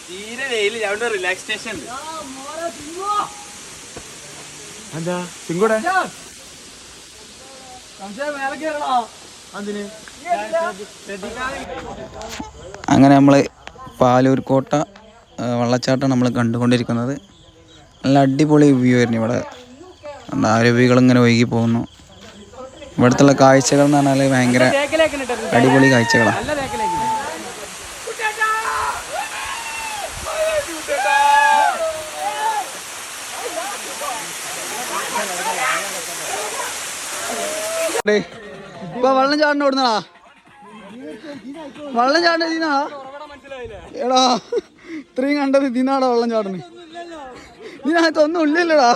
തീരെ വെയില് അവിടെ റിലാക്സേഷൻ ഉണ്ട്. എന്താ സിംഗൂടെ അങ്ങനെ നമ്മൾ പാലൂർ കോട്ട വെള്ളച്ചാട്ടം നമ്മൾ കണ്ടുകൊണ്ടിരിക്കുന്നത്. നല്ല അടിപൊളി വ്യൂ ആയിരുന്നു ഇവിടെ. അരുവികളിങ്ങനെ ഒഴുകി പോകുന്നു. ഇവിടുത്തെ കാഴ്ചകൾ എന്ന് പറഞ്ഞാൽ ഭയങ്കര അടിപൊളി കാഴ്ചകളാണ്. ഇപ്പൊ വെള്ളം ചാടിന ഓടുന്നടാ, വെള്ളം ചാടിന ഇതിനാടാ. എടാ ഇത്രയും കണ്ടത് ഇതിനാടാ വെള്ളം ചാടുന്നത്. ഇതിനകത്ത് ഒന്നും ഇല്ലല്ലോടാ.